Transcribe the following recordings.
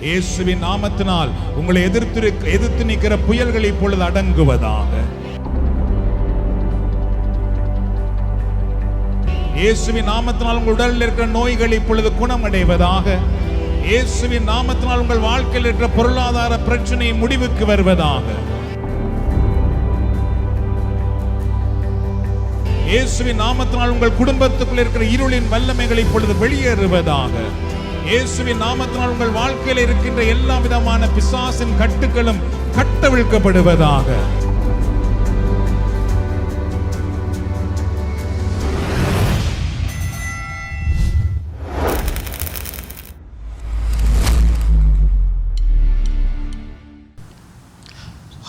இயேசுவின் நாமத்தினால் உங்களை எதிர்த்து நிற்கிற புயல்கள் இப்பொழுது அடங்குவதாக. இயேசுவின் நாமத்தினால் உங்கள் உடலில் இருக்கிற நோய்கள் இப்பொழுது குணமடைவதாக. இயேசுவின் நாமத்தினால் உங்கள் வாழ்க்கையில் இருக்கிற பொருளாதார பிரச்சனை முடிவுக்கு வருவதாக. இயேசுவின் நாமத்தினால் உங்கள் குடும்பத்துக்குள் இருக்கிற இருளின் வல்லமைகள் இப்பொழுது வெளியேறுவதாக. இயேசுவின் நாமத்தினால் உங்கள் வாழ்க்கையில் இருக்கின்ற எல்லா விதமான பிசாசின் கட்டுகளும் கட்டவிழ்க்கப்படுவதாக.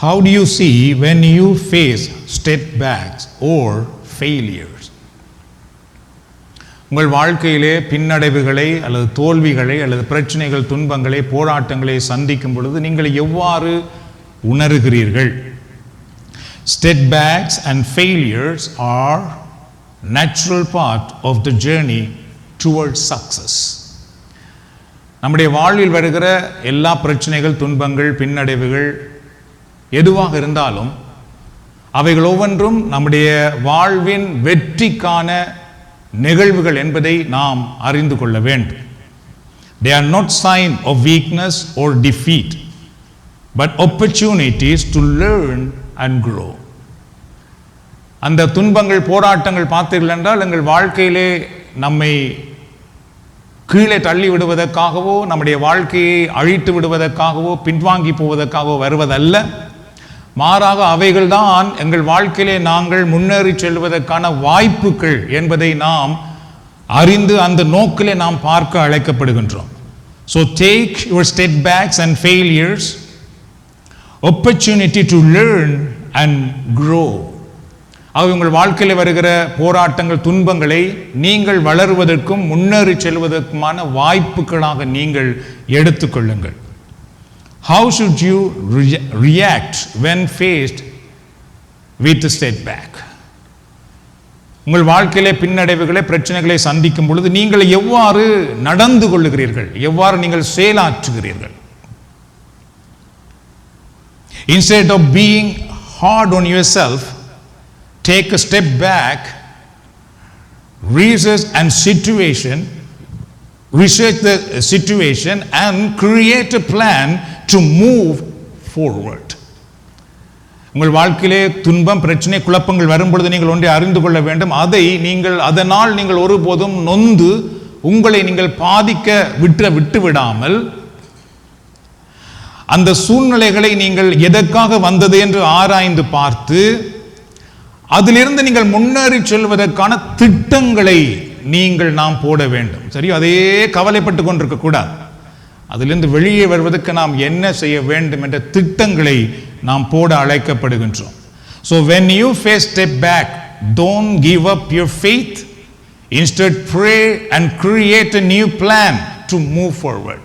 How do you see when you face setbacks or failures? உங்கள் வாழ்க்கையிலே பின்னடைவுகளை அல்லது தோல்விகளை அல்லது பிரச்சனைகள், துன்பங்களை, போராட்டங்களை சந்திக்கும் பொழுது நீங்கள் எவ்வாறு உணர்கிறீர்கள்? Setbacks and failures are natural part of the journey towards success. நம்முடைய வாழ்வில் வருகிற எல்லா பிரச்சனைகள், துன்பங்கள், பின்னடைவுகள் எதுவாக இருந்தாலும் அவைகள் ஒவ்வொன்றும் நம்முடைய வாழ்வின் வெற்றிக்கான நிகழ்வுகள் என்பதை நாம் அறிந்து கொள்ள வேண்டும். They are not sign of weakness or defeat, but opportunities to learn and grow. அந்த துன்பங்கள், போராட்டங்கள் பார்த்தீர்கள் என்றால் எங்கள் வாழ்க்கையிலே நம்மை கீழே தள்ளி விடுவதற்காகவோ, நம்முடைய வாழ்க்கையை அழித்து விடுவதற்காகவோ, பின்வாங்கி போவதற்காகவோ வருவதல்ல. மாறாக அவைகள்தான் எங்கள் வாழ்க்கையிலே நாங்கள் முன்னேறி செல்வதற்கான வாய்ப்புகள் என்பதை நாம் அறிந்து அந்த நோக்கிலே நாம் பார்க்க அழைக்கப்படுகின்றோம். So take your setbacks and failures opportunity to learn and grow. ஆக உங்கள் வாழ்க்கையில் வருகிற போராட்டங்கள், துன்பங்களை நீங்கள் வளருவதற்கும் முன்னேறி செல்வதற்குமான வாய்ப்புகளாக நீங்கள் எடுத்துக்கொள்ளுங்கள். How should you react when faced with a setback? உங்கள் வாழ்க்கையிலே பின்னடைவுகளை, பிரச்சனைகளை சந்திக்கும் பொழுது நீங்கள் எவ்வாறு நடந்து கொள்ளுகிறீர்கள்? எவ்வாறு நீங்கள் செயலாற்றுகிறீர்கள்? Instead of being hard on yourself, take a step back, research the situation and create a plan to move forward. உங்கள் வாழ்க்கையிலே துன்பம், பிரச்சனை, குழப்பங்கள் வரும்பொழுது நீங்கள் ஒன்றை அறிந்து கொள்ள வேண்டும். அதனால் நீங்கள் ஒருபோதும் நொந்து உங்களை நீங்கள் பாதிக்க விட்டு விடாமல் அந்த சூழ்நிலைகளை நீங்கள் எதற்காக வந்தது என்று ஆராய்ந்து பார்த்து அதிலிருந்து நீங்கள் முன்னேறி செல்வதற்கான திட்டங்களை நாம் போட வேண்டும். சரி, அதே கவலைப்பட்டு கொண்டிருக்க கூடாது. அதிலிருந்து வெளியே வருவதற்கு நாம் என்ன செய்ய வேண்டும் என்ற திட்டங்களை நாம் போட அழைக்கப்படுகின்றோம். So when you face step back, don't give up your faith. Instead pray and create a new plan to move forward.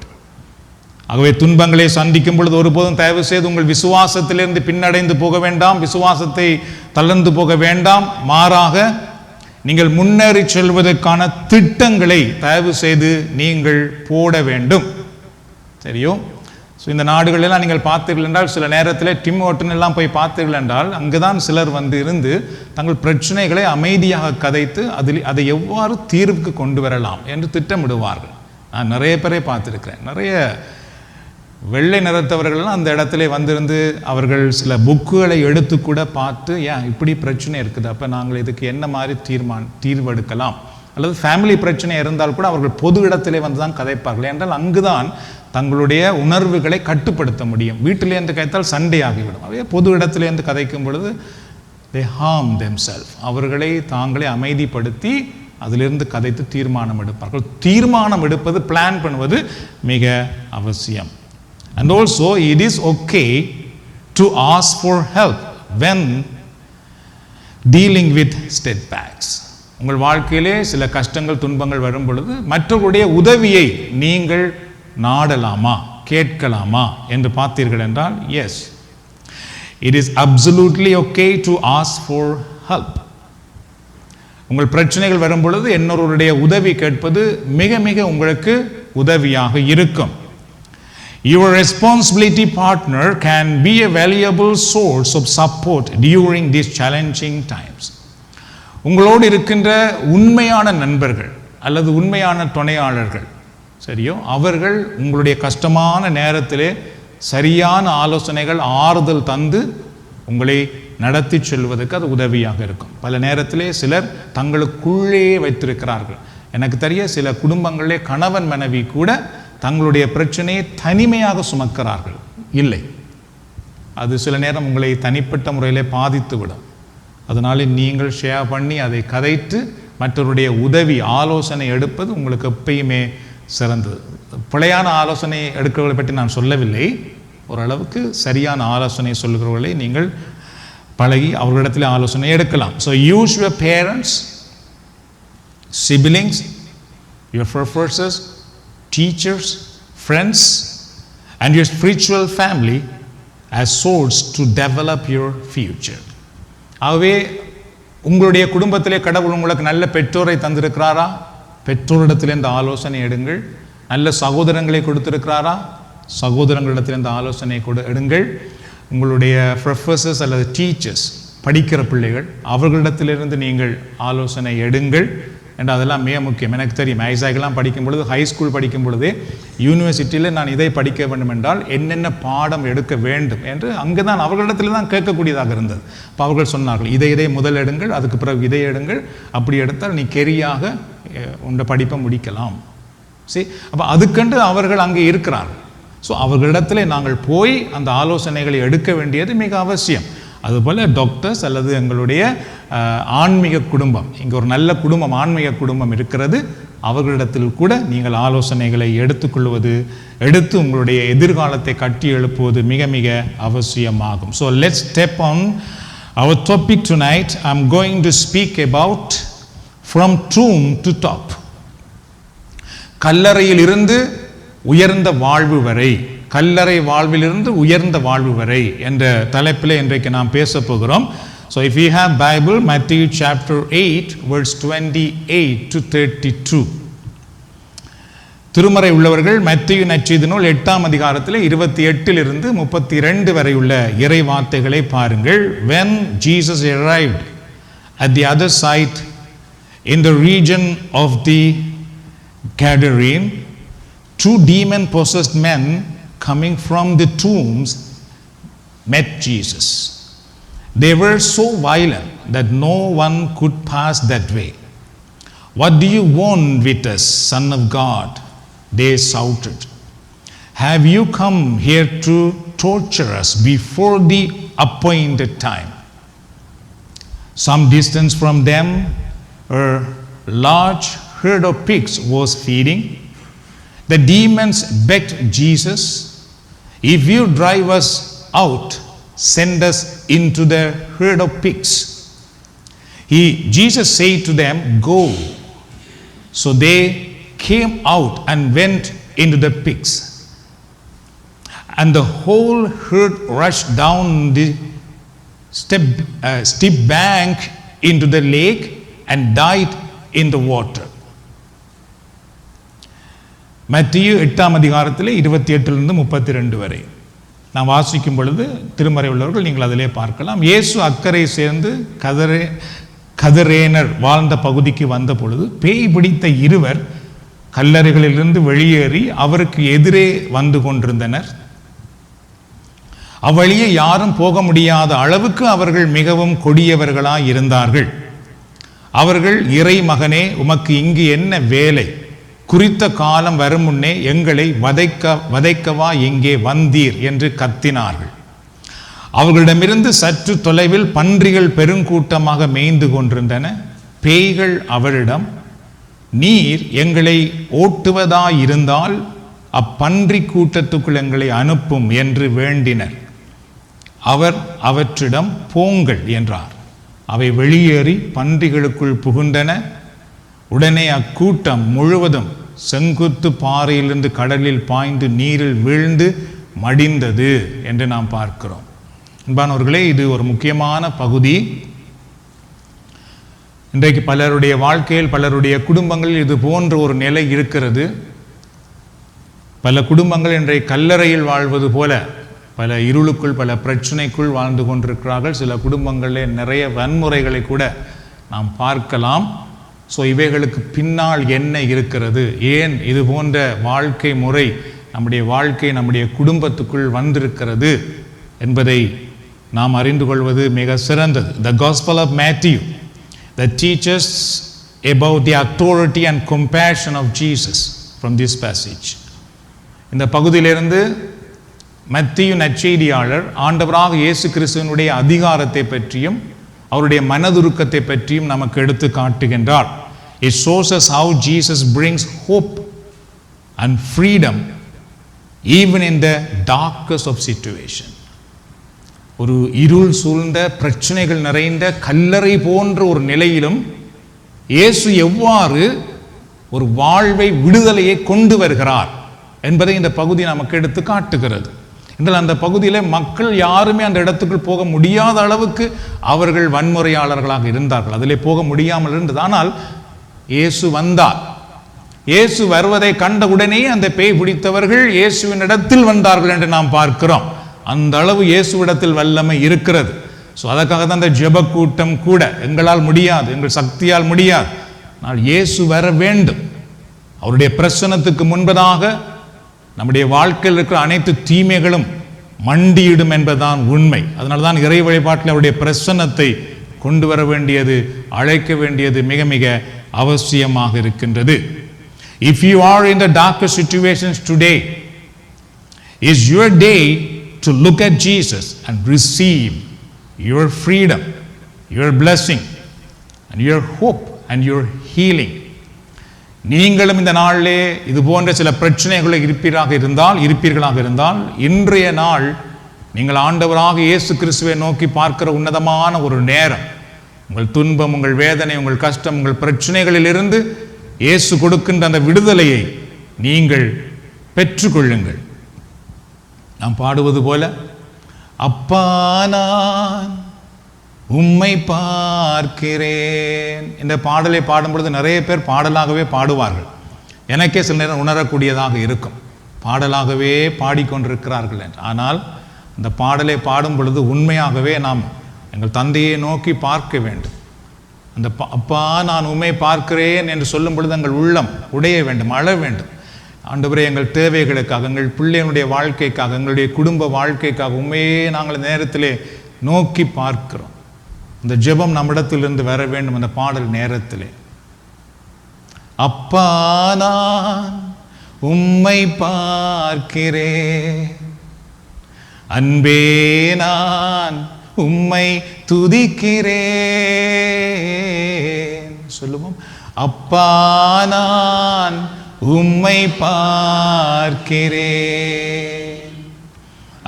ஆகவே துன்பங்களை சந்திக்கும் பொழுது ஒருபோதும் தயவு செய்து உங்கள் விசுவாசத்திலிருந்து பின்னடைந்து போக வேண்டாம், விசுவாசத்தை தளர்ந்து போக வேண்டாம். மாறாக நீங்கள் முன்னேறி செல்வதற்கான திட்டங்களை தயவு செய்து நீங்கள் போட வேண்டும். சரியோ? ஸோ இந்த நாடுகளெல்லாம் நீங்கள் பார்த்தீர்கள் என்றால் சில நேரத்தில் டிம் ஹோட்டன் எல்லாம் போய் பார்த்தீர்கள் என்றால் அங்குதான் சிலர் இருந்து தங்கள் பிரச்சனைகளை அமைதியாக கதைத்து அதை எவ்வாறு தீர்வுக்கு கொண்டு வரலாம் என்று திட்டமிடுவார்கள். நான் நிறைய பேரை பார்த்துருக்கிறேன். நிறைய வெள்ளை நிறத்தவர்கள்லாம் அந்த இடத்துல வந்திருந்து அவர்கள் சில புக்குகளை எடுத்து கூட பார்த்து, ஏன் இப்படி பிரச்சனை இருக்குது, அப்போ நாங்கள் இதுக்கு என்ன மாதிரி தீர்வு எடுக்கலாம், அல்லது ஃபேமிலி பிரச்சனை இருந்தால் கூட அவர்கள் பொது இடத்திலே வந்து தான் கதைப்பார்கள். என்றால் அங்குதான் தங்களுடைய உணர்வுகளை கட்டுப்படுத்த முடியும். வீட்டிலேருந்து கதைத்தால் சண்டை ஆகிவிடும். அவையே பொது இடத்திலேருந்து கதைக்கும் பொழுது they harm themselves. அவர்களை தாங்களே அமைதிப்படுத்தி அதிலிருந்து கதைத்து தீர்மானம் எடுப்பார்கள். தீர்மானம் எடுப்பது, பிளான் பண்ணுவது மிக அவசியம். And also it is okay to ask for help when dealing with setbacks. உங்கள் வாழ்க்கையிலே சில கஷ்டங்கள், துன்பங்கள் வரும் பொழுது மற்றவருடைய உதவியை நீங்கள் நாடலாமா, கேட்கலாமா என்று பார்த்தீர்கள் என்றால், yes, it is absolutely okay to ask for help. உங்கள் பிரச்சனைகள் வரும் பொழுது இன்னொருவருடைய உதவி கேட்பது மிக மிக உங்களுக்கு உதவியாக இருக்கும். Your responsibility partner can be a valuable source of support during these challenging times. உங்களோடு இருக்கின்ற உண்மையான நண்பர்கள் அல்லது உண்மையான துணையாளர்கள் சரியோ, அவர்கள் உங்களுடைய கஷ்டமான நேரத்திலே சரியான ஆலோசனைகள் ஆறுதல் தந்து உங்களை நடத்தி செல்வதற்கு அது உதவியாக இருக்கும். பல நேரத்திலே சிலர் தங்களுக்குள்ளே வைத்திருக்கிறார்கள். எனக்கு தெரிய சில குடும்பங்களிலே கணவன் மனைவி கூட தங்களுடைய பிரச்சனையை தனிமையாக சுமக்கிறார்கள். இல்லை, அது சில நேரம் உங்களை தனிப்பட்ட முறையிலே பாதித்துவிடும். அதனால நீங்கள் ஷேர் பண்ணி அதை கதைத்து மற்றவருடைய உதவி ஆலோசனை எடுப்பது உங்களுக்கு எப்பயுமே சிறந்தது. பிழையான ஆலோசனை எடுக்கிறவர்களை பற்றி நான் சொல்லவில்லை. ஓரளவுக்கு சரியான ஆலோசனை சொல்லுகிறவர்களை நீங்கள் பழகி அவர்களிடத்தில் ஆலோசனை எடுக்கலாம். So use your parents, siblings, your professors, teachers, friends, and your spiritual family as source to develop your future. ஆகவே உங்களுடைய குடும்பத்திலே கடவுள் உங்களுக்கு நல்ல பெற்றோரை தந்திருக்கிறாரா? பெற்றோரிடத்திலிருந்து ஆலோசனை எடுங்கள். நல்ல சகோதரங்களை கொடுத்திருக்கிறாரா? சகோதரங்களிடத்திலிருந்து ஆலோசனை எடுங்கள். உங்களுடைய ப்ரொஃபஸர்ஸ் அல்லது டீச்சர்ஸ், படிக்கிற பிள்ளைகள், அவர்களிடத்திலிருந்து நீங்கள் ஆலோசனை எடுங்கள் என்று அதெல்லாம் மிக முக்கியம். எனக்கு தெரியும், ஐசாக்கெல்லாம் படிக்கும் பொழுது, ஹை ஸ்கூல் படிக்கும் பொழுதே யூனிவர்சிட்டியில் நான் இதை படிக்க வேண்டும் என்றால் என்னென்ன பாடம் எடுக்க வேண்டும் என்று அங்கே தான் அவர்களிடத்தில் தான் கேட்கக்கூடியதாக இருந்தது. அப்போ அவர்கள் சொன்னார்கள், இதை முதல் எடுங்கள், அதுக்கு பிறகு இதை எடுங்கள், அப்படி எடுத்தால் நீ கெரியாக உண்ட படிப்பை முடிக்கலாம். சரி, அப்போ அதுக்கென்று அவர்கள் அங்கே இருக்கிறார்கள். ஸோ அவர்களிடத்தில் நாங்கள் போய் அந்த ஆலோசனைகளை எடுக்க வேண்டியது மிக அவசியம். அதுபோல் டாக்டர்ஸ் அல்லது எங்களுடைய ஆன்மீக குடும்பம், இங்கே ஒரு நல்ல குடும்பம், ஆன்மீக குடும்பம் இருக்கிறது, அவர்களிடத்தில் கூட நீங்கள் ஆலோசனைகளை எடுத்து உங்களுடைய எதிர்காலத்தை கட்டி எழுப்புவது மிக மிக அவசியமாகும். So let's step on our topic tonight. I am going to speak about from tomb to top. கல்லறையில் இருந்து உயர்ந்த வாழ்வு வரை, கல்லறை வாழ்விலிருந்து உயர்ந்த வாழ்வு வரை என்ற தலைப்பில் இன்றைக்கு நாம் பேச போகிறோம். So if you have Bible, Matthew chapter 8 verse 28 to 32. திருமறை உள்ளவர்கள் மத்தேயு நற்செய்தி நூல் 8ஆம் அதிகாரத்தில் 28 to 32 வரை உள்ள இறை வார்த்தைகளை பாருங்கள். When Jesus arrived at the other side in the region of the Gadarene, 2 demon-possessed men coming from the tombs met Jesus. They were so violent that no one could pass that way. "What do you want with us, Son of God?" they shouted. "Have you come here to torture us before the appointed time?" Some distance from them, a large herd of pigs was feeding. The demons begged Jesus, "If you drive us out, send us into the herd of pigs." Jesus said to them, "Go." So they came out and went into the pigs. And the whole herd rushed down the steep bank into the lake and died in the water. மத்தேயு 8ஆம் அதிகாரத்தில் 28 to 32 வரை நாம் வாசிக்கும் பொழுது திருமறை உள்ளவர்கள் நீங்கள் அதிலே பார்க்கலாம். இயேசு அக்கறை சேர்ந்து கதரேனர் வாழ்ந்த பகுதிக்கு வந்த பொழுது பேய் பிடித்த 2 கல்லறைகளிலிருந்து வெளியேறி அவருக்கு எதிரே வந்து கொண்டிருந்தனர். அவ்வழியே யாரும் போக முடியாத அளவுக்கு அவர்கள் மிகவும் கொடியவர்களாய் இருந்தார்கள். அவர்கள், "இறை மகனே, உமக்கு இங்கு என்ன வேலை? குறித்த காலம் வரும் முன்னே எங்களை வதைக்கவா இங்கே வந்தீர்?" என்று கத்தினார்கள். அவர்களிடமிருந்து சற்று தொலைவில் பன்றிகள் பெருங்கூட்டமாக மேய்ந்து கொண்டிருந்தன. பேய்கள் அவரிடம், "நீர் எங்களை ஓட்டுவதாயிருந்தால் அப்பன்றி கூட்டத்துக்குள் எங்களை அனுப்பும்" என்று வேண்டினர். அவர் அவற்றிடம், "போங்கள்" என்றார். அவை வெளியேறி பன்றிகளுக்குள் புகுந்தன. உடனே அக்கூட்டம் முழுவதும் செங்குத்து பாறையிலிருந்து கடலில் பாய்ந்து நீரில் வீழ்ந்து மடிந்தது என்று நாம் பார்க்கிறோம். அன்பானவர்களே, இது ஒரு முக்கியமான பகுதி. இன்றைக்கு பலருடைய வாழ்க்கையில், பலருடைய குடும்பங்களில் இது போன்ற ஒரு நிலை இருக்கிறது. பல குடும்பங்கள் இன்றைய கல்லறையில் வாழ்வது போல பல இருளுக்குள் பல பிரச்சனைக்குள் வாழ்ந்து கொண்டிருக்கிறார்கள். சில குடும்பங்களில் நிறைய வன்முறைகளை கூட நாம் பார்க்கலாம். ஸோ இவைகளுக்கு பின்னால் என்ன இருக்கிறது, ஏன் இது போன்ற வாழ்க்கை முறை நம்முடைய குடும்பத்துக்குள் வந்திருக்கிறது என்பதை நாம் அறிந்து கொள்வது மிக சிறந்தது. The Gospel of Matthew that teaches about the authority and compassion of Jesus from this passage. இந்த பகுதியிலிருந்து மத்தேயு நற்செய்தியாளர் ஆண்டவராக இயேசு கிறிஸ்துவினுடைய அதிகாரத்தை பற்றியும் அவருடைய மனதுருக்கத்தை பற்றியும் நமக்கு எடுத்து காட்டுகின்றார். It shows us how Jesus brings hope and freedom even in the darkest of situation. ஒரு இருள் சூழ்ந்த பிரச்சனைகள் நிறைந்த கல்லறை போன்ற ஒரு நிலையிலும் இயேசு எவ்வாறு ஒரு வாழ்வை விடுதலையை கொண்டு வருகிறார் என்பதை இந்த பகுதி நமக்கு எடுத்து காட்டுகிறது. என்றால் அந்த பகுதியில் மக்கள் யாருமே அந்த இடத்துக்குள் போக முடியாத அளவுக்கு அவர்கள் வன்முறையாளர்களாக இருந்தார்கள். அதிலே போக முடியாமல் இருந்தது. ஆனால் இயேசு வந்தார். இயேசு வருவதை கண்டவுடனே அந்த பேய் பிடித்தவர்கள் இயேசுவின் இடத்தில் வந்தார்கள் என்று நாம் பார்க்கிறோம். அந்த அளவு இயேசுவிடத்தில் வல்லமை இருக்கிறது. ஸோ அதற்காக தான் அந்த ஜெப கூட்டம் கூட எங்களால் முடியாது, எங்கள் சக்தியால் முடியாது, ஆனால் இயேசு வர வேண்டும். அவருடைய பிரசன்னத்துக்கு முன்பதாக நம்முடைய வாழ்க்கையில் இருக்கிற அனைத்து தீமைகளும் மண்டியிடும் என்பதுதான் உண்மை. அதனால தான் இறை வழிபாட்டில் அவருடைய பிரசன்னத்தை கொண்டு வர வேண்டியது, அழைக்க வேண்டியது மிக மிக அவசியமாக இருக்கின்றது. If you are in the darkest situations today, is your day to look at Jesus and receive your freedom, your blessing, and your hope and your healing. நீங்களும் இந்த நாளிலே இது போன்ற சில பிரச்சனைகளை இருப்பீர்களாக இருந்தால் இன்றைய நாள் நீங்கள் ஆண்டவராக இயேசு கிறிஸ்துவை நோக்கி பார்க்கிற உன்னதமான ஒரு நேரம். உங்கள் துன்பம், உங்கள் வேதனை, உங்கள் கஷ்டம், உங்கள் பிரச்சனைகளிலிருந்து இயேசு கொடுக்கின்ற அந்த விடுதலையை நீங்கள் பெற்றுக்கொள்ளுங்கள். நாம் பாடுவது போல, அப்பா நான் உம்மை பார்க்கிறேன். இந்த பாடலை பாடும் பொழுது நிறைய பேர் பாடலாகவே பாடுவார்கள். எனக்கே சில நேரம் உணரக்கூடியதாக இருக்கும், பாடலாகவே பாடிக்கொண்டிருக்கிறார்கள் என்று. ஆனால் அந்த பாடலை பாடும் பொழுது உண்மையாகவே நாம் எங்கள் தந்தையை நோக்கி பார்க்க வேண்டும். அந்த அப்பா நான் உம்மை பார்க்கிறேன் என்று சொல்லும் பொழுது எங்கள் உள்ளம் உடைய வேண்டும், அழ வேண்டும். ஆண்டவரே, எங்கள் தேவைகளுக்காக, எங்கள் பிள்ளைகளுடைய வாழ்க்கைக்காக, எங்களுடைய குடும்ப வாழ்க்கைக்காக உண்மையே நாங்கள் நேரத்திலே நோக்கி பார்க்கிறோம். இந்த ஜெபம் நம்மிடத்திலிருந்து வர வேண்டும். அந்த பாடல் நேரத்திலே, அப்பா நான் உம்மை பார்க்கிறேன், அன்பே நான் உம்மை துதிக்கிறேன். சொல்லுவோம், அப்பா நான் உம்மை பார்க்கிறேன்,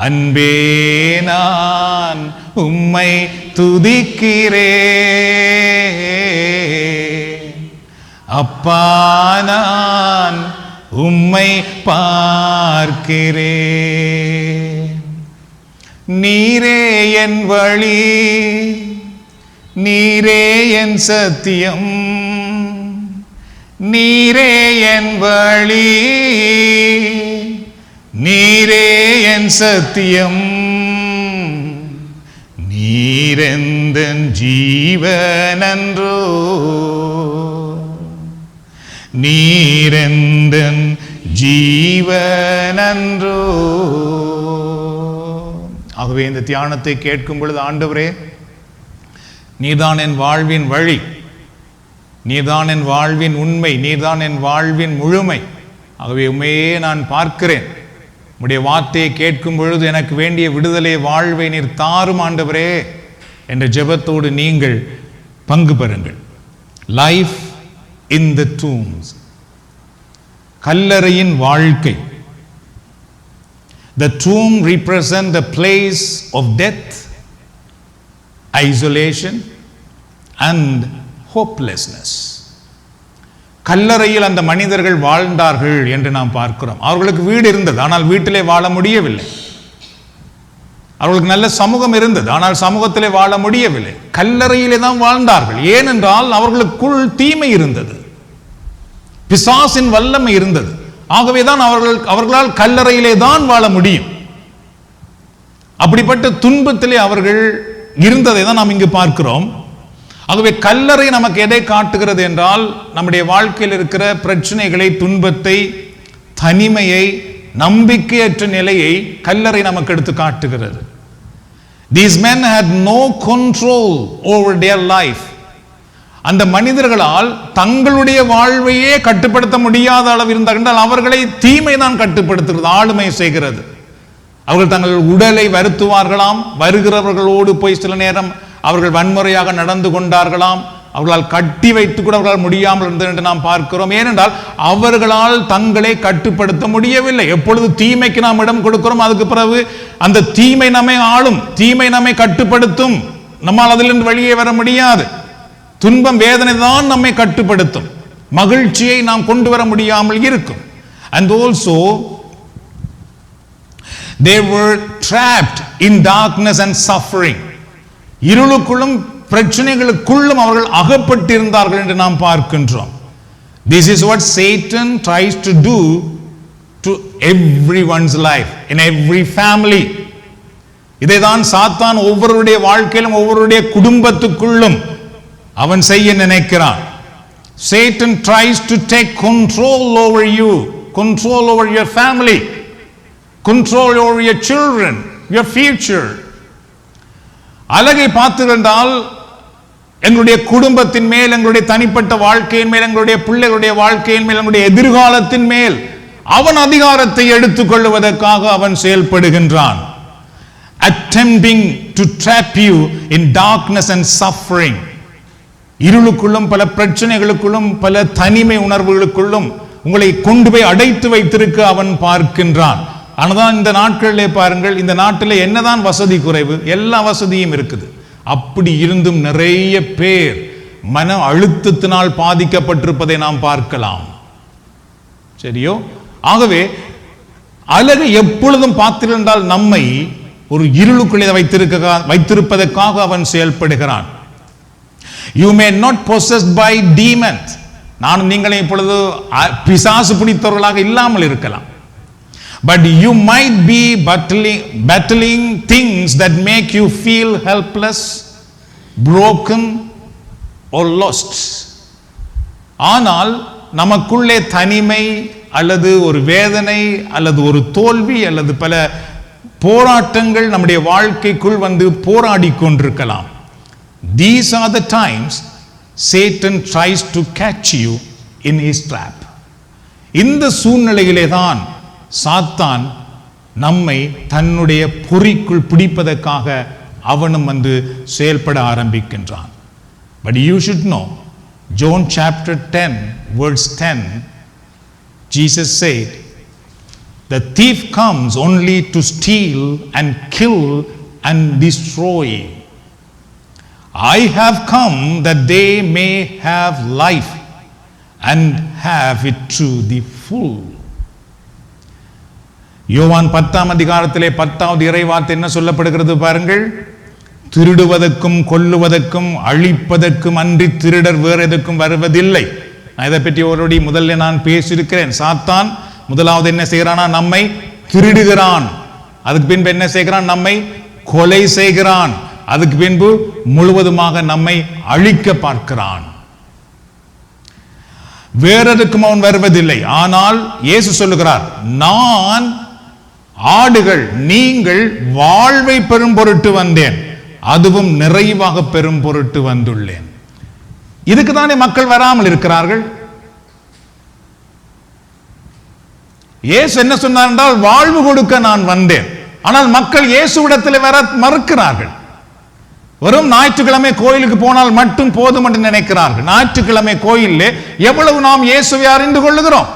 அன்பே நான் உம்மை துதிக்கிறேன், அப்பா நான் உம்மை பார்க்கிறேன். நீரே என் வழி, நீரே என் சத்தியம், நீரே என் வழி, நீரே என் சத்தியம், நீரெந்தன் ஜீவனன்றோ, நீரெந்தன் ஜீவனன்றோ. ஆகவே இந்த தியானத்தை கேட்கும் பொழுது, ஆண்டவரே, நீதான் என் வாழ்வின் வழி, நீதான் என் வாழ்வின் உண்மை, நீதான் என் வாழ்வின் முழுமை. ஆகவே உண்மையே நான் பார்க்கிறேன். உம்முடைய வார்த்தையை கேட்கும் பொழுது எனக்கு வேண்டிய விடுதலை, வாழ்வை நீர் தாரும் ஆண்டவரே என்ற ஜெபத்தோடு நீங்கள் பங்கு பெறுங்கள். லைஃப் இன் த டூம்ஸ், கல்லறையின் வாழ்க்கை. The tomb represents the place of death, isolation and hopelessness. கல்லறையில் அந்த மனிதர்கள் வாழ்ந்தார்கள் என்று நாம் பார்க்கிறோம். அவர்களுக்கு வீடு இருந்தது, ஆனால் வீட்டிலே வாழ முடியவில்லை. அவர்களுக்கு நல்ல சமூகம் இருந்தது, ஆனால் சமூகத்திலே வாழ முடியவில்லை. கல்லறையிலே தான் வாழ்ந்தார்கள். ஏனென்றால் அவர்களுக்குள் தீமை இருந்தது, பிசாசின் வல்லமை இருந்தது. ஆகவேதான் அவர்களால் கல்லறையிலே தான் வாழ முடியும். அப்படிப்பட்ட துன்பத்திலே அவர்கள் இருந்ததை தான் நாம் இங்கு பார்க்கிறோம். ஆகவே கல்லறை நமக்கு எதை காட்டுகிறது என்றால், நம்முடைய வாழ்க்கையில் இருக்கிற பிரச்சனைகளை, துன்பத்தை, தனிமையை, நம்பிக்கையற்ற நிலையை கல்லறை நமக்கு எடுத்து காட்டுகிறது. These men had no control over their life. அந்த மனிதர்களால் தங்களுடைய வாழ்வையே கட்டுப்படுத்த முடியாத அளவு இருந்தால் அவர்களை தீமை தான் கட்டுப்படுத்துகிறது, ஆளுமை செய்கிறது. அவர்கள் தங்கள் உடலை வருத்துவார்களாம், வருகிறவர்களோடு போய் சில நேரம் அவர்கள் வன்முறையாக நடந்து கொண்டார்களாம், அவர்களால் கட்டி வைத்து கூட அவர்களால் முடியாமல் இருந்தது என்று நாம் பார்க்கிறோம். ஏனென்றால் அவர்களால் தங்களை கட்டுப்படுத்த முடியவில்லை. எப்பொழுது தீமைக்கு நாம் இடம் கொடுக்கிறோம், அதுக்கு பிறகு அந்த தீமை நம்மை ஆளும், தீமை நம்மை கட்டுப்படுத்தும், நம்மால் அதிலிருந்து வெளியே வர முடியாது. துன்பம், வேதனை தான் நம்மை கட்டுப்படுத்தும், மகிழ்ச்சியை நாம் கொண்டு வர முடியாமல் இருக்கும். And also they were trapped in darkness and suffering. இருளுக்குள்ளும் பிரச்சனைகளுக்குள்ளும் அவர்கள் அகப்பட்டிருந்தார்கள் என்று நாம் பார்க்கின்றோம். This is what Satan tries to do to everyone's life, in every family. இதைதான் சாத்தான் ஒவ்வொருடைய வாழ்க்கையிலும் ஒவ்வொருடைய குடும்பத்துக்குள்ளும் அவன் செய்ய நினைக்கிறான். Satan tries to take control over you, control over your family, control over your children, your future. அழகை பார்த்துக்கொண்டால் எங்களுடைய குடும்பத்தின் மேல், எங்களுடைய தனிப்பட்ட வாழ்க்கையின் மேல், எங்களுடைய பிள்ளைகளுடைய வாழ்க்கையின் மேல், எங்களுடைய எதிர்காலத்தின் மேல் அவன் அதிகாரத்தை எடுத்துக்கொள்வதற்காக அவன் செயல்படுகின்றான். Attempting to trap you in darkness and suffering. இருளுக்குள்ளும் பல பிரச்சனைகளுக்குள்ளும் பல தனிமை உணர்வுகளுக்குள்ளும் உங்களை கொண்டு போய் அடைத்து வைத்திருக்க அவன் பார்க்கின்றான். ஆனால் இந்த நாட்களிலே பாருங்கள், இந்த நாட்டிலே என்னதான் வசதி குறைவு, எல்லா வசதியும் இருக்குது. அப்படி இருந்தும் நிறைய பேர் மன அழுத்தத்தினால் பாதிக்கப்பட்டிருப்பதை நாம் பார்க்கலாம். சரியோ? ஆகவே அழகை எப்பொழுதும் பார்த்திருந்தால் நம்மை ஒரு இருளுக்குள்ளே வைத்திருப்பதற்காக அவன் செயல்படுகிறான். You may not possessed by demons. நான் நீங்களே இப்பொழுது பிசாசு பிடித்தவர்களாக இல்லாமல் இருக்கலாம். But you might be battling things that make you feel helpless, broken or lost. ஆனால் நமக்குள்ளே தனிமை அல்லது ஒரு வேதனை அல்லது ஒரு தோல்வி அல்லது பல போராட்டங்கள் நம்முடைய வாழ்க்கைக்குள் வந்து போராடி கொண்டிருக்கலாம். These are the times Satan tries to catch you in his trap. இந்த சூழ்நிலையிலே தான் சாத்தான் நம்மை தன்னுடைய பொறிக்குள் பிடிப்பதற்காக அவனும் வந்து செயல்பட ஆரம்பிக்கின்றான். But you should know, John chapter 10 verse 10, Jesus said, the thief comes only to steal and kill and destroy. I have come that they may have life and have it to the full. யோவான் 10ஆம் அதிகாரத்திலே 10வது இறைவார்த்தை என்ன சொல்லப்படுகிறது பாருங்கள். திருடுவதற்கும் கொல்லுவதற்கும் அழிப்பதற்கும் அன்றி திருடர் வேறு எதற்கும் வருவதில்லை. நான் இதை பற்றி ஒருபடி முதல்ல நான் பேசியிருக்கிறேன். சாத்தான் முதலாவது என்ன செய்கிறானா, நம்மை திருடுகிறான். அதுக்கு பின்பு என்ன செய்கிறான், நம்மை கொலை செய்கிறான். அதுக்கு பின்பு முழுவதுமாக நம்மை அழிக்க பார்க்கிறான். வேறெதுக்கும் அவன் வருவதில்லை. ஆனால் இயேசு சொல்லுகிறார், நான் ஆடுகள், நீங்கள் வாழ்வை பெறும் பொருட்டு வந்தேன், அதுவும் நிறைவாக பெறும் பொருட்டு வந்துள்ளேன். இதுக்கு தானே மக்கள் வராமல் இருக்கிறார்கள். இயேசு என்ன சொன்னார் என்றால், வாழ்வு கொடுக்க நான் வந்தேன். ஆனால் மக்கள் இயேசுவிடத்தில் வர மறுக்கிறார்கள். வெறும் ஞாயிற்றுக்கிழமை கோயிலுக்கு போனால் மட்டும் போதும் என்று நினைக்கிறார்கள். ஞாயிற்றுக்கிழமை கோயிலே எவ்வளவு நாம் இயேசுவை அறிந்து கொள்ளுகிறோம்.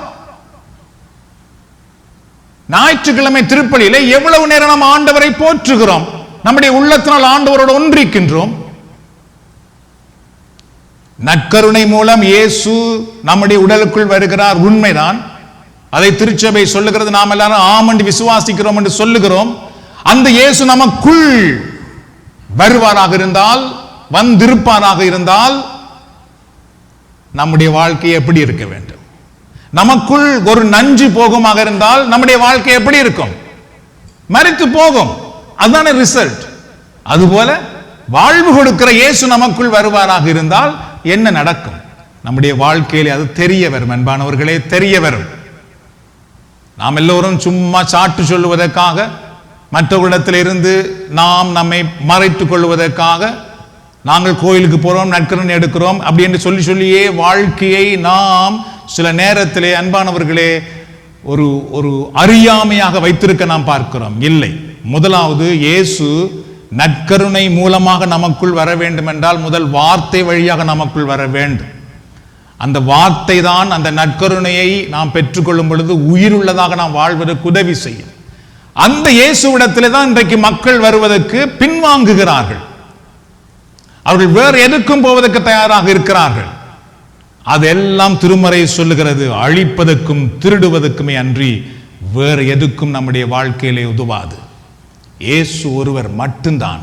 ஞாயிற்றுக்கிழமை திருப்பலியிலே எவ்வளவு நேரம் நாம் ஆண்டவரை போற்றுகிறோம். நம்முடைய உள்ளத்தினால் ஆண்டவரோடு ஒன்றிக்கின்றோம். நற்கருணை மூலம் இயேசு நம்முடைய உடலுக்குள் வருகிறார், உண்மைதான். அதை திருச்சபை சொல்லுகிறது. நாம் எல்லாரும் ஆம் என்று விசுவாசிக்கிறோம் என்று சொல்லுகிறோம். அந்த இயேசு நமக்குள் வருவாராக இருந்தால், வந்திருப்பாராக இருந்தால், நம்முடைய வாழ்க்கை எப்படி இருக்க வேண்டும்? நமக்குள் ஒரு நஞ்சு போகுமாக இருந்தால் நம்முடைய வாழ்க்கை எப்படி இருக்கும்? மரித்து போகும். அதுதானே ரிசல்ட். அதுபோல வாழ்வு கொடுக்கிற இயேசு நமக்குள் வருவாராக இருந்தால் என்ன நடக்கும்? நம்முடைய வாழ்க்கையிலே அது தெரிய வரும். அன்பானவர்களே, தெரிய வரும். நாம் எல்லோரும் சும்மா சாட்டு சொல்லுவதற்காக, மற்றவர்களிடத்திலிருந்து நாம் நம்மை மறைத்துக் கொள்வதற்காக நாங்கள் கோயிலுக்கு போறோம், நற்கருணை எடுக்கிறோம் அப்படி என்று சொல்லியே வாழ்க்கையை நாம் சில நேரத்திலே அன்பானவர்களே ஒரு ஒரு அறியாமையாக வைத்திருக்க நாம் பார்க்கிறோம். இல்லை. முதலாவது, இயேசு நற்கருணை மூலமாக நமக்குள் வர வேண்டும் என்றால் முதல் வார்த்தை வழியாக நமக்குள் வர வேண்டும். அந்த வார்த்தை தான் அந்த நற்கருணையை நாம் பெற்றுக்கொள்ளும் பொழுது உயிருள்ளதாக நாம் வாழ்வதற்கு உதவி செய்யும். அந்த இயேசுவிடத்திலே தான் இன்றைக்கு மக்கள் வருவதற்கு பின்வாங்குகிறார்கள். அவர்கள் வேறு எதுக்கும் போவதற்கு தயாராக இருக்கிறார்கள். அதெல்லாம் திருமறை சொல்லுகிறது, அழிப்பதற்கும் திருடுவதற்குமே அன்றி வேறு எதுக்கும் நம்முடைய வாழ்க்கையிலே உதவாது. இயேசு ஒருவர் மட்டும்தான்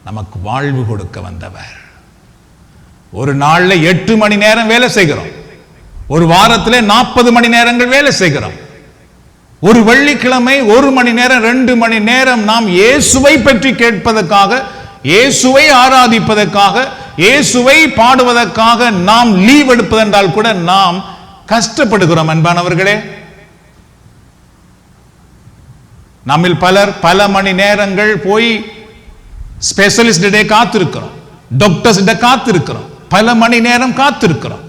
நமக்கு வாழ்வு கொடுக்க வந்தவர். ஒரு நாள்ல 8 மணி நேரம் வேலை செய்கிறோம். ஒரு வாரத்திலே 40 மணி நேரங்கள் வேலை செய்கிறோம். ஒரு வெள்ளிக்கிழமை 1 மணி நேரம் 2 மணி நேரம் நாம் இயேசுவை பற்றி கேட்பதற்காக, இயேசுவை ஆராதிப்பதற்காக, இயேசுவை பாடுவதற்காக நாம் லீவ் எடுப்பதென்றால் கூட நாம் கஷ்டப்படுகிறோம். அன்பானவர்களே, நம்மில் பலர் பல மணி நேரங்கள் போய் ஸ்பெஷலிஸ்ட் காத்திருக்கிறோம், டாக்டர்ஸ் காத்திருக்கிறோம், பல மணி நேரம் காத்திருக்கிறோம்.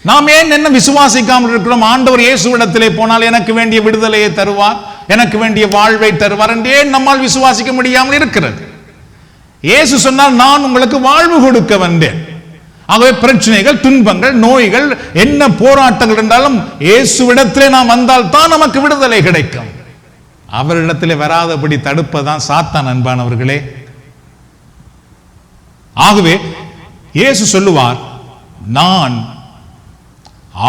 நாம் ஏன் என்ன விசுவாசிக்காமல் இருக்கிறோம்? ஆண்டவர் இயேசுவிடத்திலே போனால் எனக்கு வேண்டிய விடுதலையை தருவார், எனக்கு வேண்டிய வாழ்வை தருவார் என்று ஏன் நம்மால் விசுவாசிக்க முடியாமல் இருக்கிறது? இயேசு சொன்னால் நான் உங்களுக்கு வாழ்வு கொடுக்க வந்தேன். ஆகவே பிரச்சனைகள், துன்பங்கள், நோய்கள், என்ன போராட்டங்கள் இருந்தாலும் இயேசுவிடத்திலே நாம் வந்தால் தான் நமக்கு விடுதலை கிடைக்கும். அவரிடத்திலே வராதபடி தடுப்பதான் சாத்தான். அன்பானவர்களே, ஆகவே இயேசு சொல்லுவார், நான்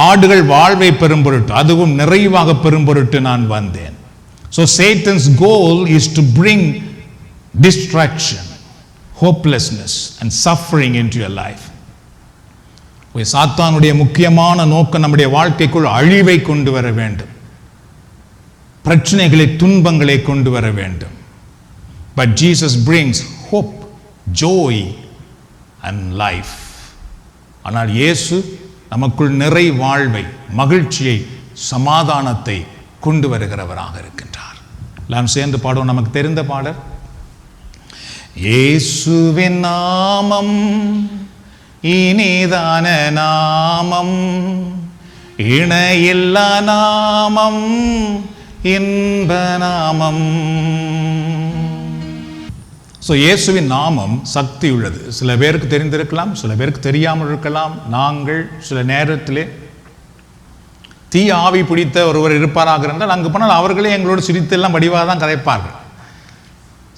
ஆடுகள் வாழ்வை பெறும் பொருட்டு, அதுவும் நிறைவாக பெறும் பொருட்டு நான் வந்தேன். So Satan's goal is to bring distraction, hopelessness and suffering into your life. சாத்தானுடைய முக்கியமான நோக்கம் நம்முடைய வாழ்க்கைக்குள் அழிவை கொண்டு வர வேண்டும், பிரச்சனைகளை, துன்பங்களை கொண்டு வர வேண்டும். But Jesus brings hope, joy and life. ஆனால் இயேசு நமக்குள் நிறை வாழ்வை, மகிழ்ச்சியை, சமாதானத்தை கொண்டு வருகிறவராக இருக்கின்றார். எல்லாம் சேர்ந்து பாடுவோம் நமக்கு தெரிந்த பாடல். இயேசுவின் நாமம் இனிதான நாமம், இணையில்லா நாமம், இன்ப நாமம். இயேசுவின் நாமம் சக்தி உள்ளது. சில பேருக்கு தெரிந்திருக்கலாம், சில பேருக்கு தெரியாமல் இருக்கலாம். நாங்கள் சில நேரத்திலே தீ ஆவி பிடித்த ஒருவர் இருப்பாராக இருந்தால் அங்கு போனால் அவர்களே எங்களோடு சிரித்தெல்லாம் வடிவாக தான் கதைப்பார்கள்.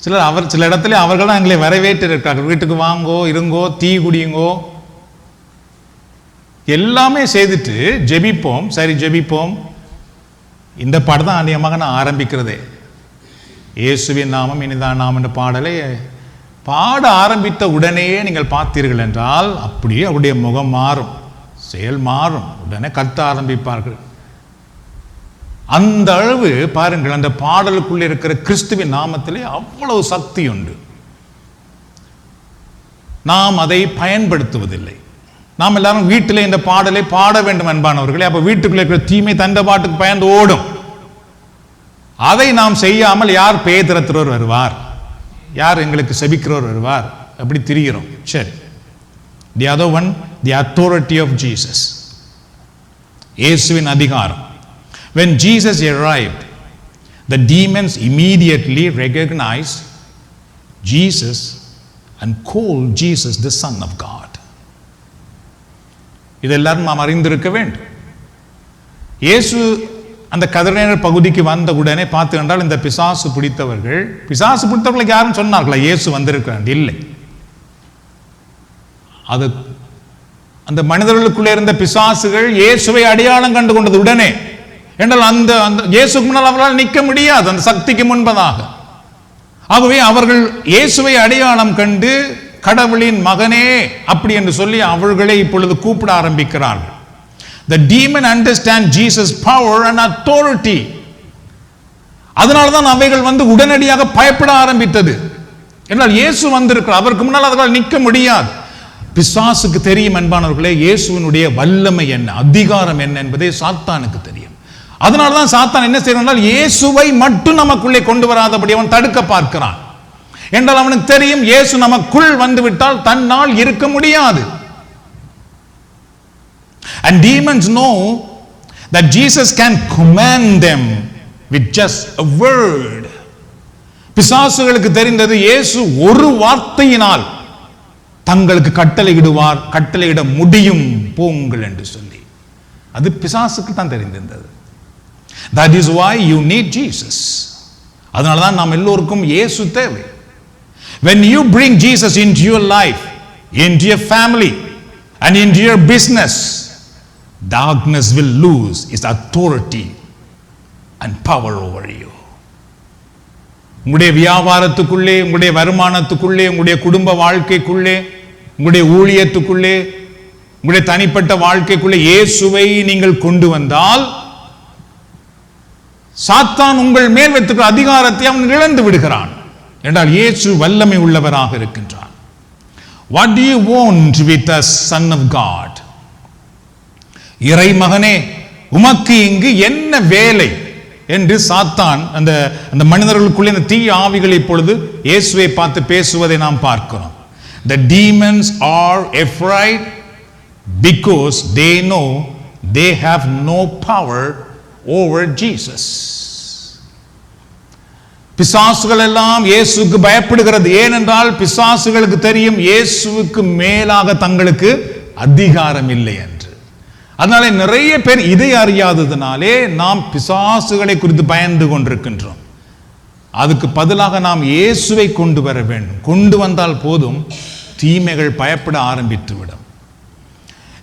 சில இடத்துல அவர்கள் தான் எங்களை வரவேற்று இருக்கிறார்கள். வீட்டுக்கு வாங்கோ, இருங்கோ, தீ குடியுங்கோ, எல்லாமே செய்துட்டு ஜெபிப்போம். சரி, ஜெபிப்போம். இந்த பாடம் தான் அநியமாக நான் ஆரம்பிக்கிறதே. இயேசுவின் நாமம் இனிதான் நாமம் என்ற பாடலை பாட ஆரம்பித்த உடனேயே நீங்கள் பார்த்தீர்கள் என்றால் அப்படியே அவருடைய முகம் மாறும், செயல் மாறும், உடனே கத்த ஆரம்பிப்பார்கள். அந்த அளவு பாருங்கள், அந்த பாடலுக்குள்ளே இருக்கிற கிறிஸ்துவின் நாமத்திலே அவ்வளவு சக்தி உண்டு. நாம் அதை பயன்படுத்துவதில்லை. நாம் எல்லாரும் வீட்டிலே இந்த பாடலை பாட வேண்டும் அன்பானவர்களே. அப்ப வீட்டுக்குள்ளே இருக்கிற தீமை தந்த பாட்டுக்கு பயந்து ஓடும். அதை நாம் செய்யாமல் யார் பேய் திறத்துறவர் வருவார், யார் எங்களுக்கு செபிக்கிறவர் வருவார், அப்படி திரிகிறோம். சரி, the other one, the authority of Jesus, இயேசுவின் அதிகாரம். When Jesus arrived, the demons immediately recognized Jesus and called Jesus the Son of God. இதெல்லாம் நாம் அறிந்திருக்க வேண்டும். இயேசு அந்த கதிரேனர் பகுதிக்கு வந்த உடனே பார்த்து என்றால் இந்த பிசாசு பிடித்தவர்களுக்கு யாரும் சொன்னார்களா இயேசு வந்திருக்கிறார்? இல்லை. அது அந்த மனிதர்களுக்குள்ளே இருந்த பிசாசுகள் இயேசுவை அடையாளம் கண்டு கொண்டது உடனே. என்றால் அந்த இயேசுக்கு முன்னால் அவர்களால் நிற்க முடியாது, அந்த சக்திக்கு முன்பதாக. ஆகவே அவர்கள் இயேசுவை அடையாளம் கண்டு கடவுளின் மகனே அப்படி என்று சொல்லி அவர்களை இப்பொழுது கூப்பிட ஆரம்பிக்கிறார்கள். The demon understand Jesus' power and authority. அதனால்தான் அவைகள் உடனடியாக பயப்பட ஆரம்பித்தது. என்றால் இயேசு வந்திருக்கிறார், அவருக்கு முன்னால் அவர்களால் நிற்க முடியாது. பிசாசுக்கு தெரியும் அன்பானவர்களே, இயேசுவினுடைய வல்லமை என்ன, அதிகாரம் என்ன என்பதே சாத்தானுக்கு தெரியும். அதனால்தான் சாத்தான் என்ன செய்யறான், இயேசுவை மட்டும் நமக்குள்ளே கொண்டு வராதபடி அவன் தடுக்க பார்க்கிறான். என்றால் அவனுக்கு தெரியும் இயேசு நமக்குள் வந்துவிட்டால் தன்னால் இருக்க முடியாது. And demons know that Jesus can command them with just a word. பிசாசுகளுக்கு தெரிந்தது இயேசு ஒரு வார்த்தையினால் தங்களுக்கு கட்டளையிடுவார், கட்டளையிட முடியும், போங்கள் என்று சொல்லி. அது பிசாசுக்கு தான் தெரிந்திருந்தது. That is why you need Jesus. அதனால தான் நாம் எல்லோருக்கும் இயேசு தேவை. When you bring Jesus into your life, into your family and into your business, darkness will lose its authority and power over you. உங்களுடைய வியாபாரத்துக்குள்ளே, உங்களுடைய வருமானத்துக்குள்ளே, உங்களுடைய குடும்ப வாழ்க்கைக்குள்ளே, உங்களுடைய ஊழியத்துக்குள்ளே, உங்களுடைய தனிப்பட்ட வாழ்க்கைக்குள்ளே இயேசுவை நீங்கள் கொண்டு வந்தால் சாத்தான் உங்கள் மேல் வைத்திருக்கிற அதிகாரத்தை அவன் இழந்து விடுகிறான். என்றால் இயேசு வல்லமை உள்ளவராக இருக்கின்றார். What do you want with us, Son of God? இறை மகனே, உமக்கு இங்கு என்ன வேலை என்று சாத்தான் அந்த மனிதர்களுக்குள்ளே இந்த தீய ஆவிகள் இப்பொழுது இயேசுவை பார்த்து பேசுவதை நாம் பார்க்கிறோம். The demons are afraid because they know they have no power over Jesus. பிசாசுகள் எல்லாம் இயேசுவுக்கு பயப்படுகிறது. ஏனென்றால் பிசாசுகளுக்கு தெரியும் இயேசுவுக்கு மேலாக தங்களுக்கு அதிகாரம் இல்லை என்று. அதனாலே நிறைய பேர் இதை அறியாததினாலே நாம் பிசாசுகளை குறித்து பயந்து கொண்டிருக்கின்றோம். அதுக்கு பதிலாக நாம் இயேசுவை கொண்டு வர வேண்டும். கொண்டு வந்தால் போதும், தீமைகள் பயப்பட ஆரம்பித்துவிடும்.